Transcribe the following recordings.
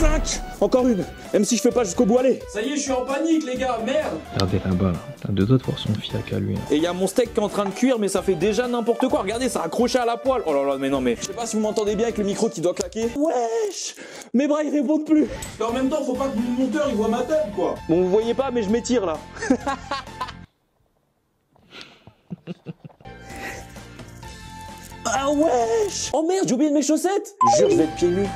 5. Encore une. Même si je fais pas jusqu'au bout, allez. Ça y est, je suis en panique, les gars, merde. Regardez là-bas, là. T'as deux doigts de voir son fiac à lui. Là. Et il y a mon steak qui est en train de cuire, mais ça fait déjà n'importe quoi. Regardez, ça a accroché à la poêle. Oh là là, mais non, mais. Je sais pas si vous m'entendez bien avec le micro qui doit claquer. Wesh. Mes bras, ils répondent plus. Mais en même temps, faut pas que mon monteur, il voit ma tête, quoi. Bon, vous voyez pas, mais je m'étire là. Ah wesh. Oh merde, j'ai oublié de mes chaussettes. Jure, je vais être pieds nus.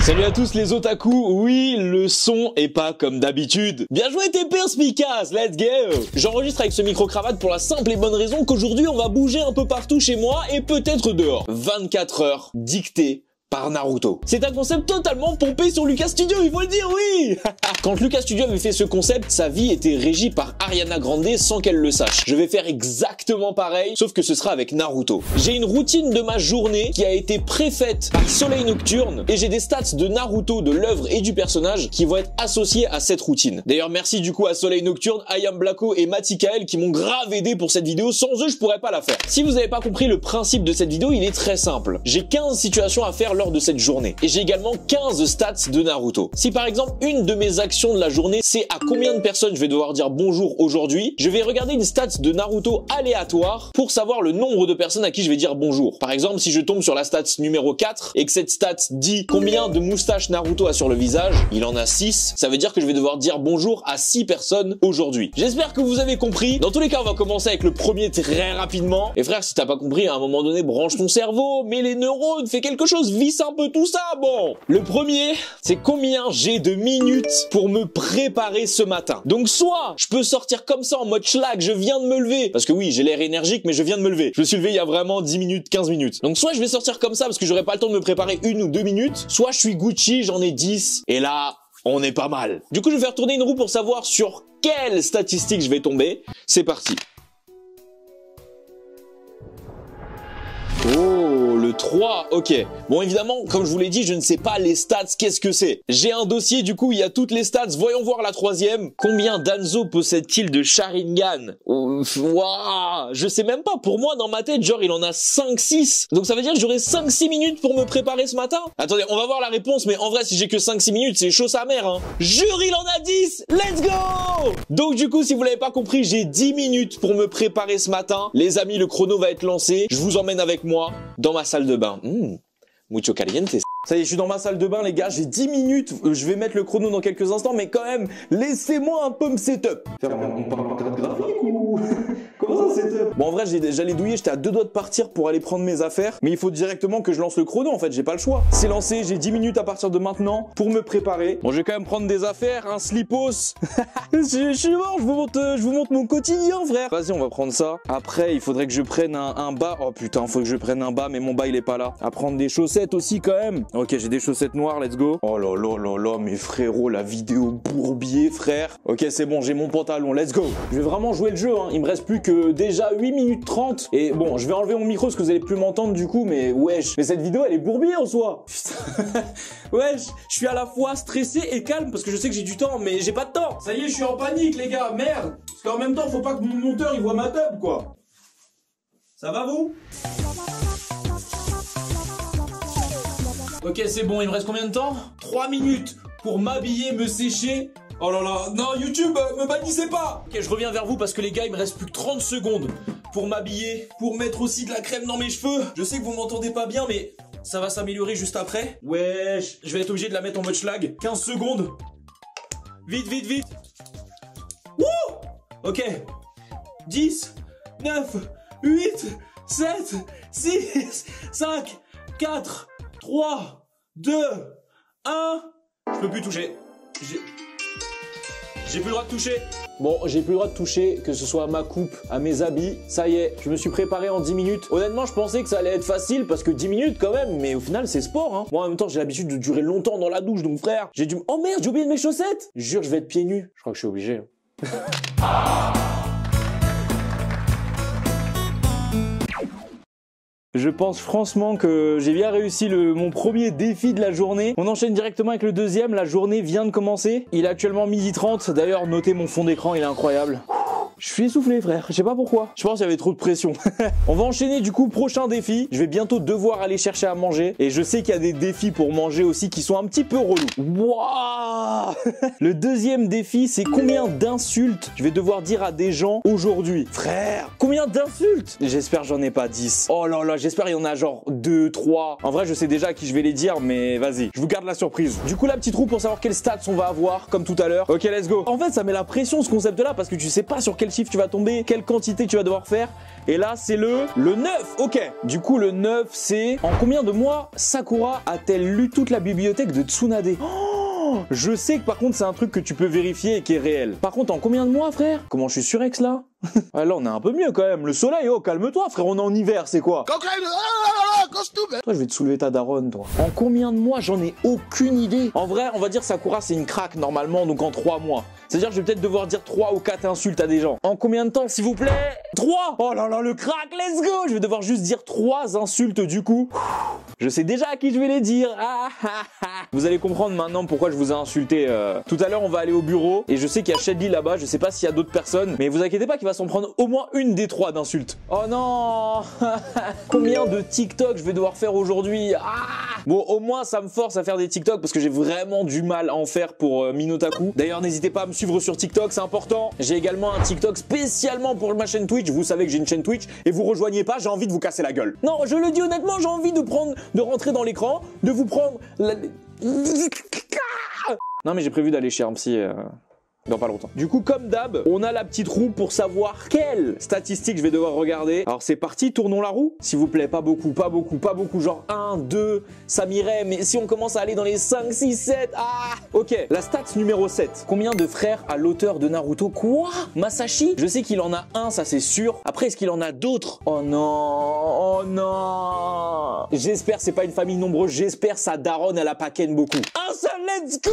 Salut à tous les otaku, oui, le son est pas comme d'habitude. Bien joué tes perspicaces, let's go. J'enregistre avec ce micro-cravate pour la simple et bonne raison qu'aujourd'hui on va bouger un peu partout chez moi et peut-être dehors. 24 heures dictées par Naruto. C'est un concept totalement pompé sur Lucas Studio, il faut le dire, oui. Quand Lucas Studio avait fait ce concept, sa vie était régie par Ariana Grande sans qu'elle le sache. Je vais faire exactement pareil, sauf que ce sera avec Naruto. J'ai une routine de ma journée qui a été préfaite par Soleil Nocturne et j'ai des stats de Naruto, de l'œuvre et du personnage qui vont être associés à cette routine. D'ailleurs, merci du coup à Soleil Nocturne, Ayam Blacko et Matikael qui m'ont grave aidé pour cette vidéo. Sans eux, je pourrais pas la faire. Si vous n'avez pas compris le principe de cette vidéo, il est très simple. J'ai 15 situations à faire lors de cette journée. Et j'ai également 15 stats de Naruto. Si par exemple, une de mes actions de la journée, c'est à combien de personnes je vais devoir dire bonjour aujourd'hui, je vais regarder une stat de Naruto aléatoire pour savoir le nombre de personnes à qui je vais dire bonjour. Par exemple, si je tombe sur la stat numéro 4 et que cette stat dit combien de moustaches Naruto a sur le visage, il en a 6, ça veut dire que je vais devoir dire bonjour à 6 personnes aujourd'hui. J'espère que vous avez compris. Dans tous les cas, on va commencer avec le premier très rapidement. Et frère, si t'as pas compris, à un moment donné, branche ton cerveau, mets les neurones, fais quelque chose, visse un peu tout ça, bon. Le premier, c'est combien j'ai de minutes pour me préparer ce matin. Donc soit, je peux sortir comme ça en mode schlag, je viens de me lever, parce que oui, j'ai l'air énergique, mais je viens de me lever. Je me suis levé il y a vraiment 10 minutes, 15 minutes. Donc soit je vais sortir comme ça, parce que j'aurai pas le temps de me préparer 1 ou 2 minutes, soit je suis Gucci, j'en ai 10, et là, on est pas mal. Du coup, je vais faire tourner une roue pour savoir sur quelle statistique je vais tomber. C'est parti. Oh, le 3, ok. Bon, évidemment, comme je vous l'ai dit, je ne sais pas les stats, qu'est-ce que c'est. J'ai un dossier, du coup, il y a toutes les stats. Voyons voir la troisième. Combien Danzo possède-t-il de Sharingan? Waouh, je sais même pas. Pour moi, dans ma tête, genre, il en a 5-6. Donc ça veut dire que j'aurai 5-6 minutes pour me préparer ce matin? Attendez, on va voir la réponse, mais en vrai, si j'ai que 5-6 minutes, c'est chaud sa mère, hein. Jure, il en a 10. Let's go. Donc du coup, si vous l'avez pas compris, j'ai 10 minutes pour me préparer ce matin. Les amis, le chrono va être lancé. Je vous emmène avec moi dans ma salle de bain. Mucho caliente. Ça y est, je suis dans ma salle de bain, les gars. J'ai 10 minutes. Je vais mettre le chrono dans quelques instants, mais quand même, laissez-moi un peu me setup. On parle en carte graphique ou comment ça setup? Bon, en vrai, j'allais douiller. J'étais à 2 doigts de partir pour aller prendre mes affaires, mais il faut directement que je lance le chrono. En fait, j'ai pas le choix. C'est lancé. J'ai 10 minutes à partir de maintenant pour me préparer. Bon, je vais quand même prendre des affaires, un slipos. je suis mort. Je vous montre mon quotidien, frère. Vas-y, on va prendre ça. Après, il faudrait que je prenne un bas. Oh putain, faut que je prenne un bas, mais mon bas il est pas là. À prendre des chaussettes aussi quand même. Ok, j'ai des chaussettes noires, let's go. Oh là là là là, mais frérot, la vidéo bourbier, frère. Ok, c'est bon, j'ai mon pantalon, let's go. Je vais vraiment jouer le jeu, hein. Il me reste plus que déjà 8 minutes 30. Et bon, je vais enlever mon micro parce que vous allez plus m'entendre du coup, mais wesh. Mais cette vidéo, elle est bourbier en soi. Putain. Wesh, je suis à la fois stressé et calme parce que je sais que j'ai du temps, mais j'ai pas de temps. Ça y est, je suis en panique, les gars, merde. Parce qu'en même temps, faut pas que mon monteur, il voit ma tête, quoi. Ça va, vous? Ok, c'est bon, il me reste combien de temps? 3 minutes pour m'habiller, me sécher. Oh là là, non, YouTube, me bannissez pas. Ok, je reviens vers vous parce que les gars, il me reste plus que 30 secondes pour m'habiller, pour mettre aussi de la crème dans mes cheveux. Je sais que vous m'entendez pas bien, mais ça va s'améliorer juste après. Wesh, je vais être obligé de la mettre en mode schlag. 15 secondes. Vite, vite, vite. Wouh. Ok. 10, 9, 8, 7, 6, 5, 4, 3, 2, 1. Je peux plus toucher. J'ai plus le droit de toucher. Bon, j'ai plus le droit de toucher, que ce soit à ma coupe, à mes habits. Ça y est, je me suis préparé en 10 minutes. Honnêtement, je pensais que ça allait être facile parce que 10 minutes quand même, mais au final, c'est sport, hein. Moi, en même temps, j'ai l'habitude de durer longtemps dans la douche, donc frère, j'ai dû... Oh merde, j'ai oublié de mes chaussettes. Jure, je vais être pieds nus. Je crois que je suis obligé. Je pense franchement que j'ai bien réussi mon premier défi de la journée. On enchaîne directement avec le deuxième. La journée vient de commencer. Il est actuellement 12h30. D'ailleurs, notez mon fond d'écran, il est incroyable. Je suis essoufflé, frère. Je sais pas pourquoi. Je pense qu'il y avait trop de pression. On va enchaîner du coup, prochain défi. Je vais bientôt devoir aller chercher à manger. Et je sais qu'il y a des défis pour manger aussi qui sont un petit peu relous. Waouh. Le deuxième défi, c'est combien d'insultes je vais devoir dire à des gens aujourd'hui. Frère, combien d'insultes? J'espère que j'en ai pas 10. Oh là là, j'espère qu'il y en a genre 2, 3. En vrai, je sais déjà à qui je vais les dire, mais vas-y. Je vous garde la surprise. Du coup, la petite roue pour savoir quelles stats on va avoir, comme tout à l'heure. Ok, let's go. En fait, ça met la pression ce concept-là parce que tu sais pas sur quel chiffre tu vas tomber, quelle quantité tu vas devoir faire. Et là, c'est le 9. Ok. Du coup, le 9, c'est en combien de mois Sakura a-t-elle lu toute la bibliothèque de Tsunade? Oh, je sais que par contre, c'est un truc que tu peux vérifier et qui est réel. Par contre, en combien de mois, frère? Comment je suis surex là? Ah, là, on est un peu mieux quand même. Le soleil, oh, calme-toi, frère, on est en hiver, c'est quoi? Toi, je vais te soulever ta daronne, toi. En combien de mois? J'en ai aucune idée. En vrai, on va dire Sakura, c'est une craque normalement, donc en 3 mois. C'est-à-dire que je vais peut-être devoir dire 3 ou 4 insultes à des gens. En combien de temps, s'il vous plaît? 3. Oh là là, le crack, let's go. Je vais devoir juste dire 3 insultes du coup. Je sais déjà à qui je vais les dire. Ah, ah, ah. Vous allez comprendre maintenant pourquoi je vous ai insulté. Tout à l'heure, on va aller au bureau et je sais qu'il y a Shedly là-bas. Je sais pas s'il y a d'autres personnes, mais vous inquiétez pas qu'il va s'en prendre au moins une des 3 d'insultes. Oh non. Combien de TikTok je vais devoir faire aujourd'hui? Ah. Bon, au moins, ça me force à faire des TikTok parce que j'ai vraiment du mal à en faire pour Minotaku. D'ailleurs, n'hésitez pas à me suivre sur TikTok, c'est important. J'ai également un TikTok spécialement pour ma chaîne Twitch. Vous savez que j'ai une chaîne Twitch et vous rejoignez pas, j'ai envie de vous casser la gueule. Non, je le dis honnêtement, j'ai envie de rentrer dans l'écran, de vous prendre la... Non mais j'ai prévu d'aller chez un psy dans pas longtemps. Du coup, comme d'hab, on a la petite roue pour savoir quelle statistique je vais devoir regarder. Alors c'est parti, tournons la roue. S'il vous plaît, pas beaucoup, pas beaucoup, pas beaucoup. Genre 1, 2, ça m'irait. Mais si on commence à aller dans les 5, 6, 7... Ah. Ok, la stat numéro 7. Combien de frères a l'auteur de Naruto? Quoi? Masashi? Je sais qu'il en a un, ça c'est sûr. Après, est-ce qu'il en a d'autres? Oh non, oh non. J'espère c'est pas une famille nombreuse. J'espère sa daronne, elle a pas ken beaucoup. Un seul, let's go.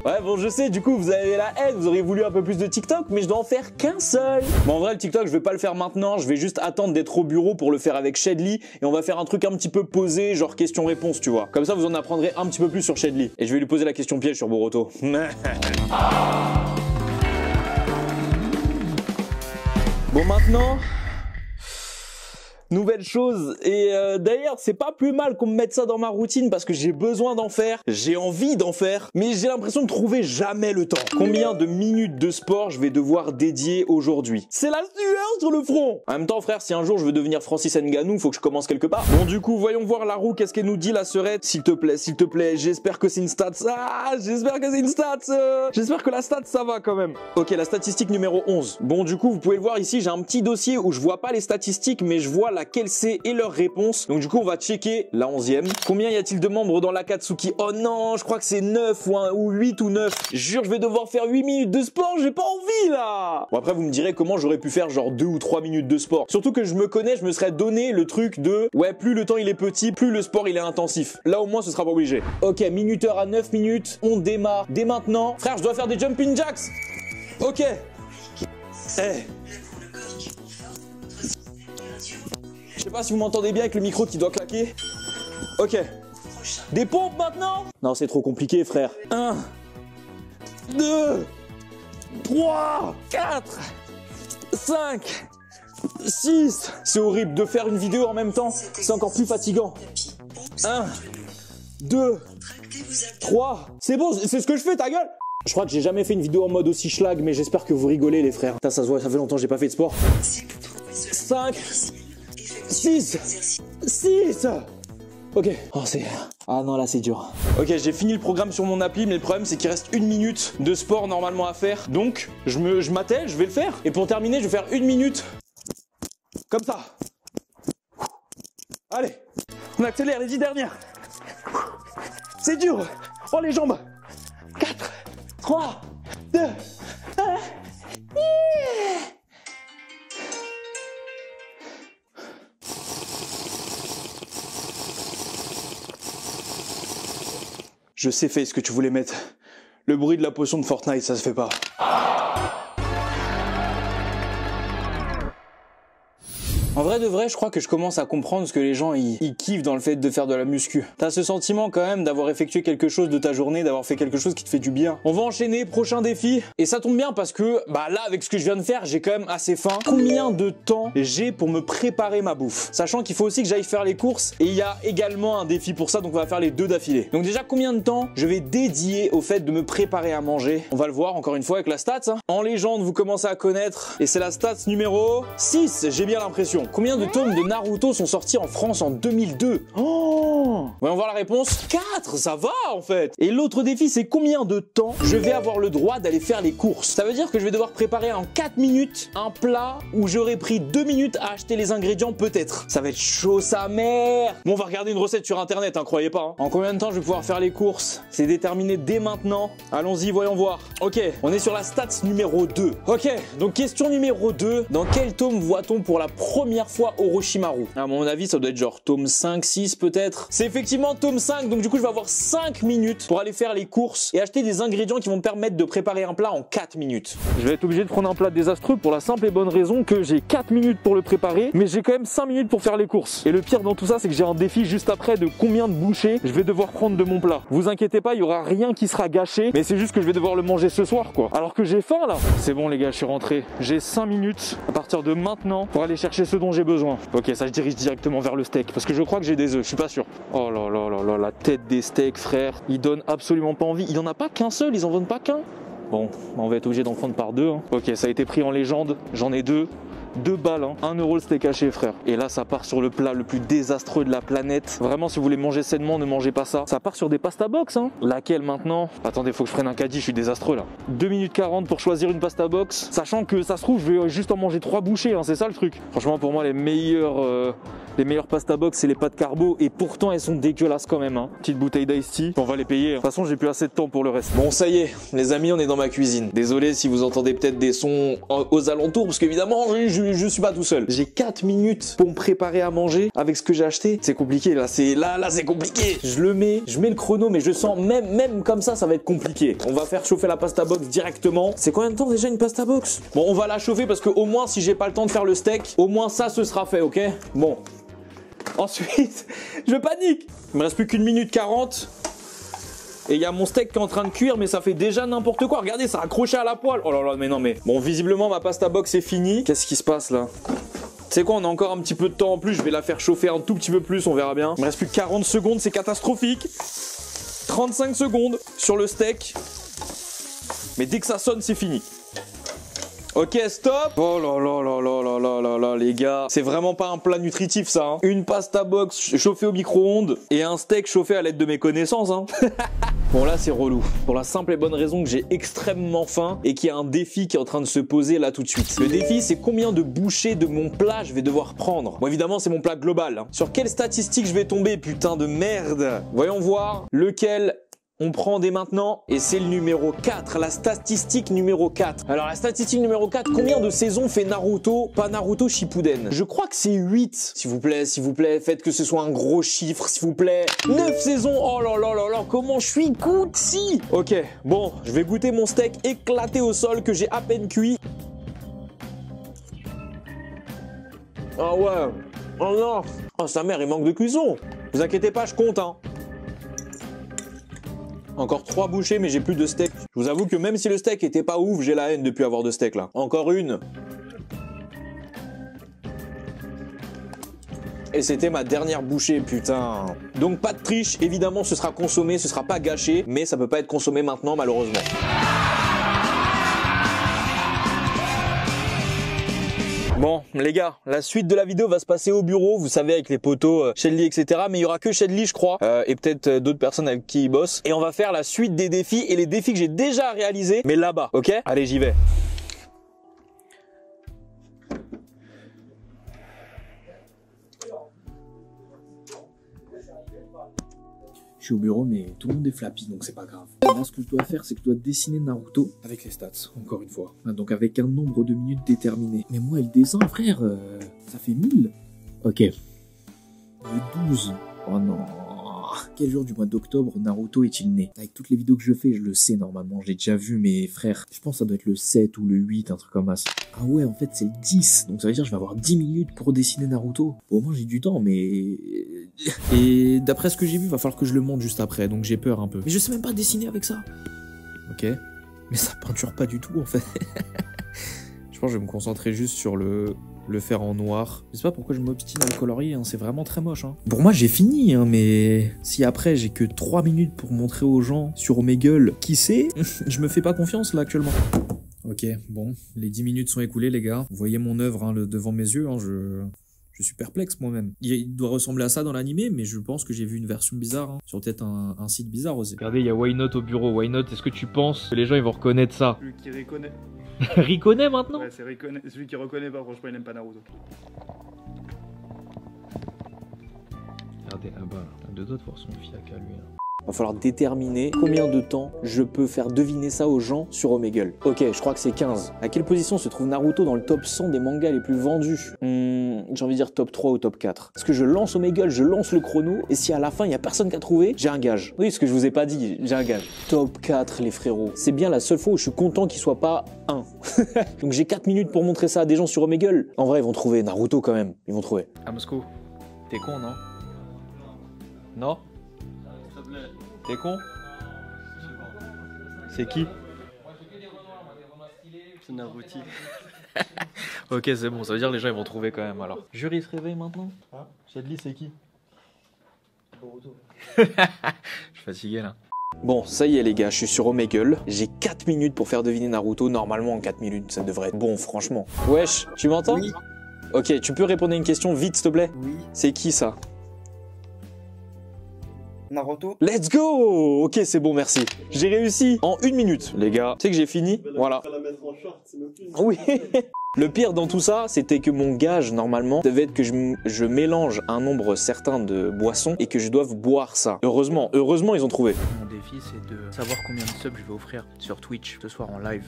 Ouais, bon, je sais, du coup, vous avez la haine. Vous auriez voulu un peu plus de TikTok, mais je dois en faire qu'un seul. Bon, en vrai, le TikTok, je vais pas le faire maintenant. Je vais juste attendre d'être au bureau pour le faire avec Shedly. Et on va faire un truc un petit peu posé, genre question-réponse, tu vois. Comme ça, vous en apprendrez un petit peu plus sur Shedly. Et je vais lui poser la question piège sur Boruto. Bon, maintenant... Nouvelle chose, et d'ailleurs c'est pas plus mal qu'on me mette ça dans ma routine parce que j'ai besoin d'en faire, j'ai envie d'en faire, mais j'ai l'impression de trouver jamais le temps. Combien de minutes de sport je vais devoir dédier aujourd'hui? C'est la sueur sur le front. En même temps frère, si un jour je veux devenir Francis Ngannou, faut que je commence quelque part. Bon du coup, voyons voir la roue, qu'est-ce qu'elle nous dit la sœurette? S'il te plaît, j'espère que c'est une stat. Ah, j'espère que c'est une stat. J'espère que la stat ça va quand même. Ok, la statistique numéro 11. Bon du coup, vous pouvez le voir ici, j'ai un petit dossier où je vois pas les statistiques, mais je vois laquelle c'est et leurs réponses. Donc du coup, on va checker la 11e. Combien y a-t-il de membres dans l'Akatsuki? Oh non, je crois que c'est 9 ou 8 ou 9. Jure, je vais devoir faire 8 minutes de sport, j'ai pas envie là. Bon après, vous me direz comment j'aurais pu faire genre 2 ou 3 minutes de sport. Surtout que je me connais, je me serais donné le truc de ouais, plus le temps il est petit, plus le sport il est intensif. Là au moins, ce sera pas obligé. Ok, minuteur à 9 minutes, on démarre dès maintenant. Frère, je dois faire des jumping jacks. Ok. Je sais pas si vous m'entendez bien avec le micro qui doit claquer. Ok. Des pompes maintenant? Non, c'est trop compliqué, frère. 1, 2, 3, 4, 5, 6. C'est horrible de faire une vidéo en même temps. C'est encore plus fatigant. 1, 2, 3. C'est bon, c'est ce que je fais, ta gueule. Je crois que j'ai jamais fait une vidéo en mode aussi schlag, mais j'espère que vous rigolez, les frères. Putain, ça se voit, ça fait longtemps que j'ai pas fait de sport. 5, 6. Ok. Oh, c'est... Ah non, là, c'est dur. Ok, j'ai fini le programme sur mon appli, mais le problème, c'est qu'il reste 1 minute de sport normalement à faire. Donc, je m'attelle, je vais le faire. Et pour terminer, je vais faire 1 minute. Comme ça. Allez, on accélère les 10 dernières. C'est dur. Oh, les jambes. 4, 3, 2, 1. Je sais faire ce que tu voulais mettre. Le bruit de la potion de Fortnite, ça se fait pas. En vrai de vrai, je crois que je commence à comprendre ce que les gens ils kiffent dans le fait de faire de la muscu. T'as ce sentiment quand même d'avoir effectué quelque chose de ta journée, d'avoir fait quelque chose qui te fait du bien. On va enchaîner, prochain défi. Et ça tombe bien parce que, bah là, avec ce que je viens de faire, j'ai quand même assez faim. Combien de temps j'ai pour me préparer ma bouffe? Sachant qu'il faut aussi que j'aille faire les courses. Et il y a également un défi pour ça, donc on va faire les deux d'affilée. Donc déjà, combien de temps je vais dédier au fait de me préparer à manger? On va le voir encore une fois avec la stats. Hein. En légende, vous commencez à connaître. Et c'est la stats numéro 6, j'ai bien l'impression. Combien de tomes de Naruto sont sortis en France en 2002? Oh! Voyons voir la réponse. 4, ça va en fait. Et l'autre défi, c'est combien de temps je vais avoir le droit d'aller faire les courses. Ça veut dire que je vais devoir préparer en 4 minutes un plat où j'aurais pris 2 minutes à acheter les ingrédients peut-être. Ça va être chaud sa mère. Bon, on va regarder une recette sur internet, hein, croyez pas. Hein. En combien de temps je vais pouvoir faire les courses? C'est déterminé dès maintenant. Allons-y, voyons voir. Ok, on est sur la stats numéro 2. Ok, donc question numéro 2. Dans quel tome voit-on pour la première fois Orochimaru? À mon avis, ça doit être genre tome 5, 6 peut-être. C'est effectivement tome 5, donc du coup je vais avoir 5 minutes pour aller faire les courses et acheter des ingrédients qui vont me permettre de préparer un plat en 4 minutes. Je vais être obligé de prendre un plat désastreux pour la simple et bonne raison que j'ai 4 minutes pour le préparer, mais j'ai quand même 5 minutes pour faire les courses. Et le pire dans tout ça, c'est que j'ai un défi juste après de combien de bouchées je vais devoir prendre de mon plat. Vous inquiétez pas, il y aura rien qui sera gâché, mais c'est juste que je vais devoir le manger ce soir quoi. Alors que j'ai faim là. C'est bon les gars, je suis rentré. J'ai 5 minutes à partir de maintenant pour aller chercher ce dont j'ai besoin. Ok, ça je dirige directement vers le steak parce que je crois que j'ai des œufs, je suis pas sûr. Oh là là là là, la tête des steaks frère, ils donnent absolument pas envie. Il y en a pas qu'un seul, ils en vendent pas qu'un. Bon, on va être obligé d'en prendre par deux. Hein. Ok, ça a été pris en légende, j'en ai deux. 2 balles, hein. 1 euro le steak haché frère. Et là ça part sur le plat le plus désastreux de la planète. Vraiment si vous voulez manger sainement, ne mangez pas ça. Ça part sur des pasta box hein. Laquelle maintenant? Attendez, faut que je prenne un caddie, je suis désastreux là. 2 minutes 40 pour choisir une pasta box. Sachant que ça se trouve je vais juste en manger 3 bouchées hein. C'est ça le truc. Franchement pour moi les meilleures pasta box c'est les pâtes carbo. Et pourtant elles sont dégueulasses quand même hein. Petite bouteille d'ice tea, on va les payer. De toute façon j'ai plus assez de temps pour le reste. Bon ça y est, les amis, on est dans ma cuisine. Désolé si vous entendez peut-être des sons aux alentours, parce qu'évidemment je suis pas tout seul. J'ai 4 minutes pour me préparer à manger avec ce que j'ai acheté. C'est compliqué là, c'est compliqué. Je mets le chrono, mais je sens même comme ça va être compliqué. On va faire chauffer la pasta box directement. C'est combien de temps déjà une pasta box? Bon, on va la chauffer parce que au moins si j'ai pas le temps de faire le steak, au moins ça ce sera fait, ok? Bon. Ensuite, je panique. Il me reste plus qu'une minute 40. Et il y a mon steak qui est en train de cuire, mais ça fait déjà n'importe quoi. Regardez, ça a accroché à la poêle. Oh là là, mais non, mais... Bon, visiblement, ma pasta box est finie. Qu'est-ce qui se passe, là? Tu sais quoi, on a encore un petit peu de temps en plus. Je vais la faire chauffer un tout petit peu plus, on verra bien. Il me reste plus que 40 secondes, c'est catastrophique. 35 secondes sur le steak. Mais dès que ça sonne, c'est fini. Ok, stop. Oh là là là là là là là là, les gars. C'est vraiment pas un plat nutritif, ça. Hein. Une pasta box chauffée au micro-ondes et un steak chauffé à l'aide de mes connaissances. Hein. Bon, là, c'est relou. Pour la simple et bonne raison que j'ai extrêmement faim et qu'il y a un défi qui est en train de se poser là tout de suite. Le défi, c'est combien de bouchées de mon plat je vais devoir prendre. Bon, évidemment, c'est mon plat global. Hein. Sur quelle statistique je vais tomber, putain de merde. Voyons voir lequel... On prend dès maintenant et c'est le numéro 4, la statistique numéro 4. Alors la statistique numéro 4, combien de saisons fait Naruto, pas Naruto Shippuden? Je crois que c'est 8. S'il vous plaît, faites que ce soit un gros chiffre, s'il vous plaît. 9 saisons, oh là là là là, comment je suis coutsi. Ok, bon, je vais goûter mon steak éclaté au sol que j'ai à peine cuit. Ah ouais, oh non, oh sa mère, il manque de cuisson. Vous inquiétez pas, je compte hein. Encore 3 bouchées, mais j'ai plus de steak. Je vous avoue que même si le steak était pas ouf, j'ai la haine de plus avoir de steak là. Encore une. Et c'était ma dernière bouchée, putain. Donc pas de triche, évidemment ce sera consommé, ce sera pas gâché, mais ça peut pas être consommé maintenant malheureusement. Bon, les gars, la suite de la vidéo va se passer au bureau, vous savez, avec les poteaux, Shedley, etc. Mais il y aura que Shedley, je crois, et peut-être d'autres personnes avec qui il bosse. Et on va faire la suite des défis et les défis que j'ai déjà réalisés, mais là-bas, ok? Allez, j'y vais. Je suis au bureau, mais tout le monde est flappy, donc c'est pas grave. Là, ce que je dois faire, c'est que je dois dessiner Naruto avec les stats, encore une fois. Donc avec un nombre de minutes déterminé. Mais moi, le dessin, frère, ça fait 1000. Ok. 12. Oh non. Quel jour du mois d'octobre Naruto est-il né? Avec toutes les vidéos que je fais, je le sais normalement, j'ai déjà vu mes frères. Je pense que ça doit être le 7 ou le 8, un truc comme ça. Ah ouais, en fait c'est le 10, donc ça veut dire que je vais avoir 10 minutes pour dessiner Naruto. Au moins j'ai du temps, mais... Et d'après ce que j'ai vu, va falloir que je le monte juste après, donc j'ai peur un peu. Mais je sais même pas dessiner avec ça. Ok, mais ça peinture pas du tout en fait. Je pense que je vais me concentrer juste sur le faire en noir. Je sais pas pourquoi je m'obstine à le colorier, hein. C'est vraiment très moche. Hein. Pour moi j'ai fini, hein, mais si après j'ai que 3 minutes pour montrer aux gens sur Omegle qui c'est, je me fais pas confiance là actuellement. Ok, bon, les 10 minutes sont écoulées les gars. Vous voyez mon œuvre hein, devant mes yeux, hein, je suis perplexe moi-même. Il doit ressembler à ça dans l'animé, mais je pense que j'ai vu une version bizarre, hein, sur peut-être un site bizarre aussi. Regardez, il y a Why Not au bureau. Why Not, est-ce que tu penses que les gens ils vont reconnaître ça? Celui qui reconnaît. Reconnaît maintenant? Ouais, c'est celui qui reconnaît pas, franchement, il aime pas Naruto. Regardez là-bas, de doigts de voir son fiac à lui. Va falloir déterminer combien de temps je peux faire deviner ça aux gens sur Omegle. Ok, je crois que c'est 15. À quelle position se trouve Naruto dans le top 100 des mangas les plus vendus? J'ai envie de dire top 3 ou top 4. Parce que je lance Omegle, je lance le chrono, et si à la fin il y a personne qui a trouvé, j'ai un gage. Oui, ce que je vous ai pas dit, j'ai un gage. Top 4 les frérots. C'est bien la seule fois où je suis content qu'il soit pas 1. Donc j'ai 4 minutes pour montrer ça à des gens sur Omegle. En vrai, ils vont trouver Naruto quand même. Ils vont trouver. Ah Moscou, t'es con non? Non? T'es con? C'est qui? C'est Naruto. Ok, c'est bon, ça veut dire que les gens ils vont trouver quand même alors. Jury se réveille maintenant? Chadli, c'est qui? Boruto. Je suis fatigué là. Bon, ça y est les gars, je suis sur Omegle. J'ai 4 minutes pour faire deviner Naruto. Normalement, en 4 minutes, ça devrait être bon, franchement. Wesh, tu m'entends? Oui. Ok, tu peux répondre à une question vite, s'il te plaît? Oui. C'est qui ça? Naruto. Let's go! Ok, c'est bon, merci. J'ai réussi en 1 minute, les gars. Tu sais que j'ai fini? Voilà. Oui. Le pire dans tout ça, c'était que mon gage, normalement, devait être que je mélange un nombre certain de boissons et que je doive boire ça. Heureusement, ils ont trouvé. Mon défi, c'est de savoir combien de subs je vais offrir sur Twitch ce soir en live.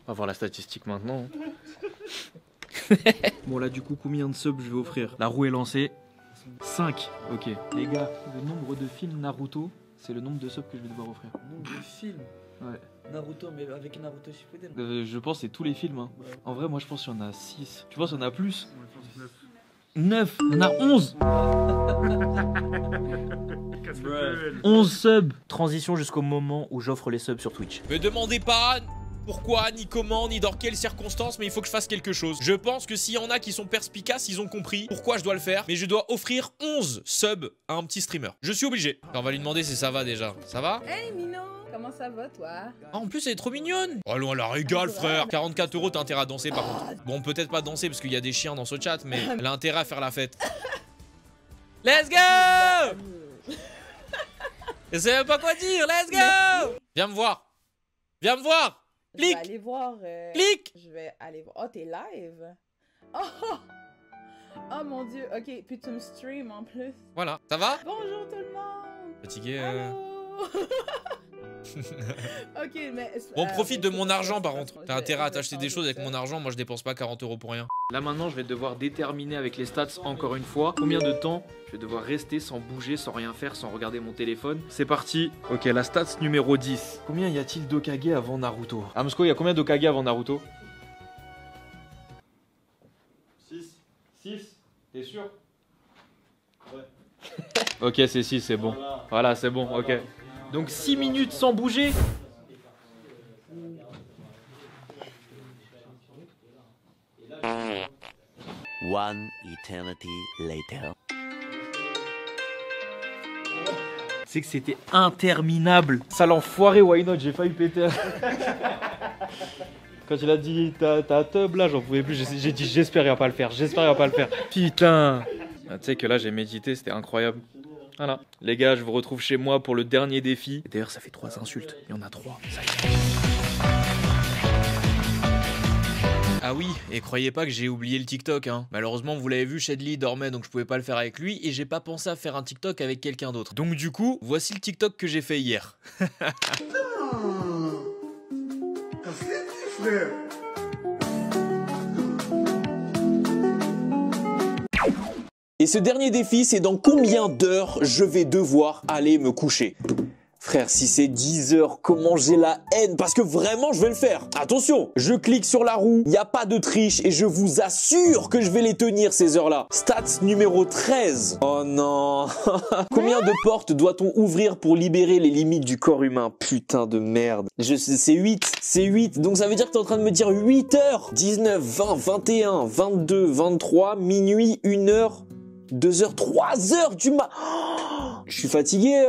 On va voir la statistique maintenant. Bon là du coup combien de subs je vais offrir? La roue est lancée. 5. Ok. Les gars, le nombre de films Naruto, c'est le nombre de subs que je vais devoir offrir. Nombre de films. Ouais. Naruto, mais avec Naruto Shippuden. Je pense que c'est tous les films. Hein. En vrai, moi je pense qu'il y en a 6. Tu penses qu'il y en a plus? 9. Il y en a 11. 11 subs. Transition jusqu'au moment où j'offre les subs sur Twitch. Me demandez pas pourquoi, ni comment, ni dans quelles circonstances, mais il faut que je fasse quelque chose. Je pense que s'il y en a qui sont perspicaces, ils ont compris pourquoi je dois le faire, mais je dois offrir 11 subs à un petit streamer. Je suis obligé. On va lui demander si ça va déjà. Ça va? Hey Mino, comment ça va toi? Ah, en plus elle est trop mignonne. Oh non, elle la régale frère. 44 €, t'as intérêt à danser par contre. Bon, peut-être pas danser parce qu'il y a des chiens dans ce chat, mais elle a intérêt à faire la fête. Let's go! Je sais même pas quoi dire, let's go! Viens me voir. Viens me voir. Je vais Clique. aller voir. Clique. Je vais aller voir. Oh, t'es live? Oh! Oh mon dieu, ok, puis tu me stream en plus. Voilà, ça va? Bonjour tout le monde! Fatigué Allô? Ok, mais. Bon, profite de mon argent par contre. T'as intérêt à je vais t'acheter des changer choses avec ça. mon argent, moi je dépense pas 40 € pour rien. Là maintenant, je vais devoir déterminer avec les stats encore une fois combien de temps je vais devoir rester sans bouger, sans rien faire, sans regarder mon téléphone. C'est parti. Ok, la stats numéro 10. Combien y a-t-il d'Okage avant Naruto? Amsko, il y a combien d'Okage avant Naruto? 6. 6? T'es sûr? Ouais. Ok, c'est 6, c'est bon. Voilà, c'est bon, ok. Donc 6 minutes sans bouger. One eternity later. C'est que c'était interminable. Sale enfoiré, why not? J'ai failli péter. Quand il a dit ta tub là, j'en pouvais plus. J'ai dit j'espère il va pas le faire. J'espère il va pas le faire. Putain. Ah, tu sais que là j'ai médité, c'était incroyable. Voilà. Les gars, je vous retrouve chez moi pour le dernier défi. D'ailleurs, ça fait 3 insultes. Il y en a 3. Ça y est. Ah oui, et croyez pas que j'ai oublié le TikTok, hein. Malheureusement, vous l'avez vu, Shadley dormait, donc je pouvais pas le faire avec lui, et j'ai pas pensé à faire un TikTok avec quelqu'un d'autre. Donc du coup, voici le TikTok que j'ai fait hier. Et ce dernier défi, c'est dans combien d'heures je vais devoir aller me coucher. Frère, si c'est 10 heures, comment j'ai la haine? Parce que vraiment, je vais le faire. Attention, je clique sur la roue, il n'y a pas de triche et je vous assure que je vais les tenir ces heures-là. Stats numéro 13. Oh non. Combien de portes doit-on ouvrir pour libérer les limites du corps humain? Putain de merde. C'est 8. C'est 8. Donc ça veut dire que t'es en train de me dire 8 heures. 19, 20, 21, 22, 23, minuit, 1 heure. 2 heures, 3 heures du mat. Oh, je suis fatigué.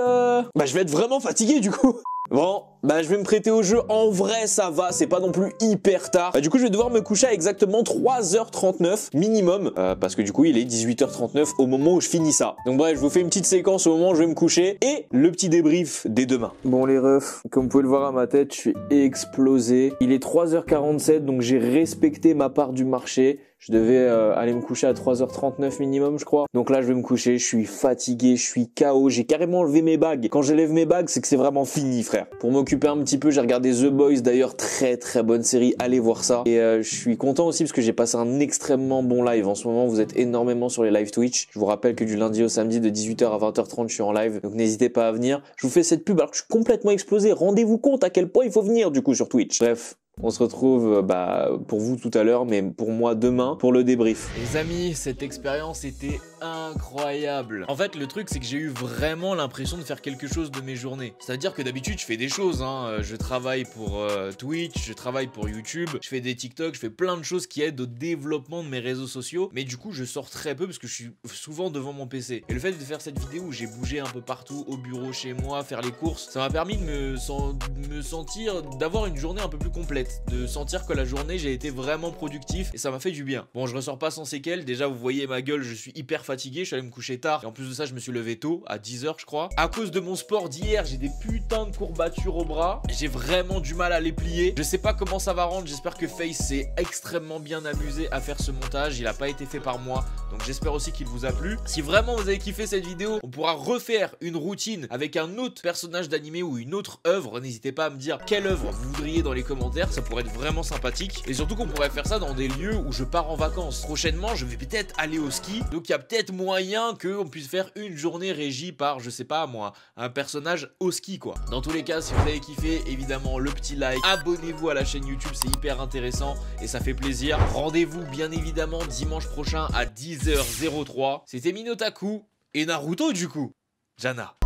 Bah je vais être vraiment fatigué du coup. Bon, bah je vais me prêter au jeu. En vrai, ça va, c'est pas non plus hyper tard. Bah, du coup, je vais devoir me coucher à exactement 3h39 minimum. Parce que du coup, il est 18h39 au moment où je finis ça. Donc bref, je vous fais une petite séquence au moment où je vais me coucher. Et le petit débrief dès demain. Bon les refs, comme vous pouvez le voir à ma tête, je suis explosé. Il est 3h47, donc j'ai respecté ma part du marché. Je devais aller me coucher à 3h39 minimum, je crois. Donc là, je vais me coucher, je suis fatigué, je suis KO. J'ai carrément enlevé mes bagues. Quand j'enlève mes bagues, c'est que c'est vraiment fini, frère. Pour m'occuper un petit peu, j'ai regardé The Boys, d'ailleurs, très très bonne série. Allez voir ça. Et je suis content aussi parce que j'ai passé un extrêmement bon live. En ce moment, vous êtes énormément sur les live Twitch. Je vous rappelle que du lundi au samedi, de 18h à 20h30, je suis en live. Donc n'hésitez pas à venir. Je vous fais cette pub alors que je suis complètement explosé. Rendez-vous compte à quel point il faut venir, du coup, sur Twitch. Bref. On se retrouve pour vous tout à l'heure, mais pour moi demain, pour le débrief. Les amis, cette expérience était incroyable. En fait, le truc, c'est que j'ai eu vraiment l'impression de faire quelque chose de mes journées. C'est-à-dire que d'habitude, je fais des choses, hein. Je travaille pour Twitch, je travaille pour YouTube, je fais des TikTok, je fais plein de choses qui aident au développement de mes réseaux sociaux. Mais du coup, je sors très peu parce que je suis souvent devant mon PC. Et le fait de faire cette vidéo où j'ai bougé un peu partout, au bureau, chez moi, faire les courses, ça m'a permis de me sentir, d'avoir une journée un peu plus complète. De sentir que la journée j'ai été vraiment productif et ça m'a fait du bien. Bon, je ressors pas sans séquelles, déjà vous voyez ma gueule, je suis hyper fatigué, je suis allé me coucher tard et en plus de ça je me suis levé tôt, à 10h je crois. À cause de mon sport d'hier, j'ai des putains de courbatures au bras, j'ai vraiment du mal à les plier. Je sais pas comment ça va rendre, j'espère que Face s'est extrêmement bien amusé à faire ce montage, il a pas été fait par moi, donc j'espère aussi qu'il vous a plu. Si vraiment vous avez kiffé cette vidéo, on pourra refaire une routine avec un autre personnage d'animé ou une autre œuvre, n'hésitez pas à me dire quelle œuvre vous voudriez dans les commentaires, ça pourrait être vraiment sympathique et surtout qu'on pourrait faire ça dans des lieux où je pars en vacances. Prochainement, je vais peut-être aller au ski, donc il y a peut-être moyen qu'on puisse faire une journée régie par, je sais pas moi, un personnage au ski quoi. Dans tous les cas, si vous avez kiffé, évidemment le petit like, abonnez-vous à la chaîne YouTube, c'est hyper intéressant et ça fait plaisir. Rendez-vous bien évidemment dimanche prochain à 10h03. C'était Minotaku et Naruto du coup. Jana.